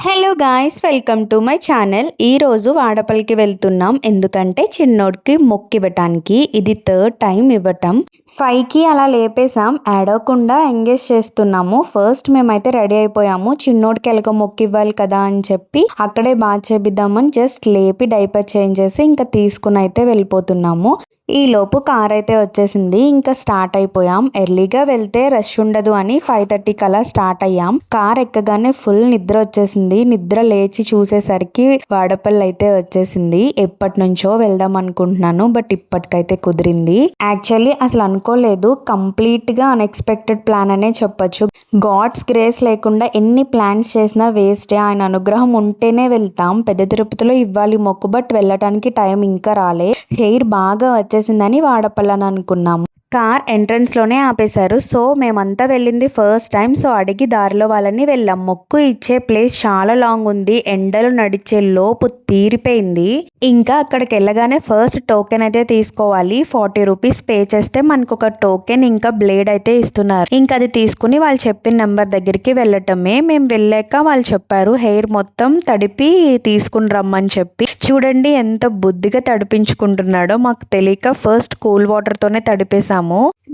Hello guys, welcome to my channel. ఈరోజు వాడపల్లికి వెళ్తున్నాం. ఎందుకంటే చిన్నోడికి మొక్కు ఇవ్వటానికి. ఇది థర్డ్ టైం ఇవ్వటం. 5కి అలా లేపేసాం, ఏడవకుండా ఎంగేజ్ చేస్తున్నాము. ఫస్ట్ మేమైతే రెడీ అయిపోయాము. చిన్నోడికి ఎలాగో మొక్కు ఇవ్వాలి కదా అని చెప్పి అక్కడే బాగా చేపిద్దామని జస్ట్ లేపి డైపర్ చేంజ్ చేసి ఇంకా తీసుకుని అయితే వెళ్ళిపోతున్నాము. ఈ లోపు కార్ అయితే వచ్చేసింది. ఇంకా స్టార్ట్ అయిపోయాం. ఎర్లీగా వెళ్తే రష్ ఉండదు అని 5:30 అలా స్టార్ట్ అయ్యాం. కార్ ఎక్కగానే ఫుల్ నిద్ర వచ్చేసింది. నిద్ర లేచి చూసేసరికి వాడపల్లి అయితే వచ్చేసింది. ఎప్పటి నుంచో వెళ్దాం అనుకుంటున్నాను, బట్ ఇప్పటికైతే కుదిరింది. యాక్చువల్లీ అసలు అనుకోలేదు. కంప్లీట్ గా అన్ఎక్స్పెక్టెడ్ ప్లాన్ అనే చెప్పొచ్చు. గాడ్స్ గ్రేస్ లేకుండా ఎన్ని ప్లాన్స్ చేసినా వేస్టే. ఆయన అనుగ్రహం ఉంటేనే వెళ్తాం. పెద్ద తిరుపతిలో ఇవ్వాలి మొక్కు, బట్ వెళ్ళటానికి టైం ఇంకా రాలే. హెయిర్ బాగా వచ్చేసిందని వాడపల్లని అనుకున్నాము. కార్ ఎంట్రన్స్ లోనే ఆపేశారు. సో మేమంతా వెళ్ళింది ఫస్ట్ టైం. సో అడిగి దారిలో వాళ్ళని వెళ్ళాం. మొక్కు ఇచ్చే ప్లేస్ చాలా లాంగ్ ఉంది. ఎండలు నడిచే లోపు తీరిపోయింది. ఇంకా అక్కడికి వెళ్ళగానే ఫస్ట్ టోకెన్ అయితే తీసుకోవాలి. 40 రూపీస్ పే చేస్తే మనకు ఒక టోకెన్ ఇంకా బ్లేడ్ అయితే ఇస్తున్నారు. ఇంకా అది తీసుకుని వాళ్ళు చెప్పిన నెంబర్ దగ్గరికి వెళ్ళటమే. మేము వెళ్ళాక వాళ్ళు చెప్పారు హెయిర్ మొత్తం తడిపి తీసుకుని రమ్మని చెప్పి. చూడండి ఎంత బుద్ధిగా తడిపించుకుంటున్నాడో. మాకు తెలియక ఫస్ట్ కూల్ వాటర్ తోనే తడిపేసాము.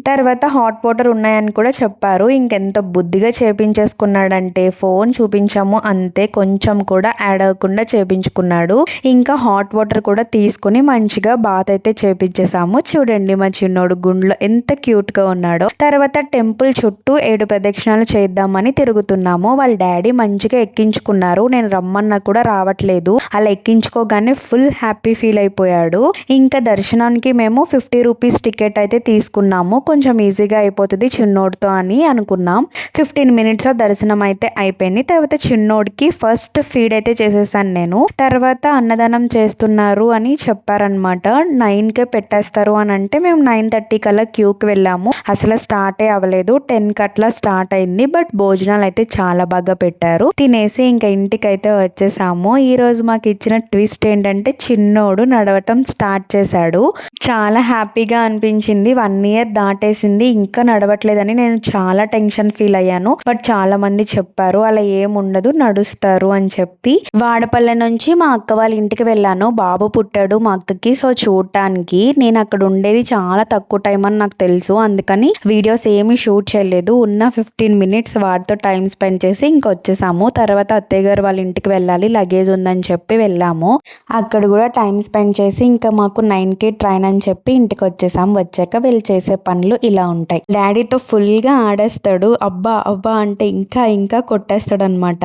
తర్వాత హాట్ వాటర్ ఉన్నాయని కూడా చెప్పారు. ఇంకెంత బుద్ధిగా చేపించేసుకున్నాడంటే ఫోన్ చూపించాము అంతే, కొంచెం కూడా యాడ్ అవ్వకుండా చేపించుకున్నాడు. ఇంకా హాట్ వాటర్ కూడా తీసుకుని మంచిగా బాత్ అయితే చేపించేసాము. చూడండి మా చిన్నోడు గుండ్లో ఎంత క్యూట్ గా ఉన్నాడో. తర్వాత టెంపుల్ చుట్టూ 7 ప్రదక్షిణాలు చేద్దామని తిరుగుతున్నాము. వాళ్ళ డాడీ మంచిగా ఎక్కించుకున్నారు. నేను రమ్మన్నా కూడా రావట్లేదు. అలా ఎక్కించుకోగానే ఫుల్ హ్యాపీ ఫీల్ అయిపోయాడు. ఇంకా దర్శనానికి మేము 50 రూపీస్ టికెట్ అయితే తీసుకున్నాము. కొంచెం ఈజీగా అయిపోతుంది చిన్నోడితో అని అనుకున్నాం. 15 మినిట్స్ దర్శనం అయితే అయిపోయింది. తర్వాత చిన్నోడికి ఫస్ట్ ఫీడ్ అయితే చేసేసాను నేను. తర్వాత అన్నదానం చేస్తున్నారు అని చెప్పారనమాట. 9కే పెట్టేస్తారు అని అంటే మేము 9:30 కల్లా క్యూకి వెళ్ళాము. అసలు స్టార్టే అవ్వలేదు. 10కి అట్లా స్టార్ట్ అయింది. బట్ భోజనాలు అయితే చాలా బాగా పెట్టారు. తినేసి ఇంకా ఇంటికి అయితే వచ్చేసాము. ఈ రోజు మాకు ఇచ్చిన ట్విస్ట్ ఏంటంటే చిన్నోడు నడవటం స్టార్ట్ చేశాడు. చాలా హ్యాపీగా అనిపించింది. 1 ఇయర్ దాటేసింది, ఇంకా నడవట్లేదని నేను చాలా టెన్షన్ ఫీల్ అయ్యాను. బట్ చాలా మంది చెప్పారు అలా ఏముండదు, నడుస్తారు అని చెప్పి. వాడపల్లె నుంచి మా అక్క వాళ్ళ ఇంటికి వెళ్ళాను. బాబు పుట్టాడు మా అక్కకి. సో చూడటానికి నేను అక్కడ ఉండేది చాలా తక్కువ టైం అని నాకు తెలుసు. అందుకని వీడియోస్ ఏమీ షూట్ చేయలేదు. ఉన్న 15 మినిట్స్ వాడితో టైం స్పెండ్ చేసి ఇంకా వచ్చేసాము. తర్వాత అత్తయ్య గారు వాళ్ళ ఇంటికి వెళ్ళాలి, లగేజ్ ఉందని చెప్పి వెళ్ళాము. అక్కడ కూడా టైం స్పెండ్ చేసి ఇంకా మాకు 9కి ట్రైన్ అని చెప్పి ఇంటికి వచ్చేసాం. వచ్చాక వీళ్ళు చేసే పనులు ఇలా ఉంటాయి. డాడీతో ఫుల్ గా ఆడేస్తాడు. అబ్బా అబ్బా అంటే ఇంకా ఇంకా కొట్టేస్తాడు అనమాట.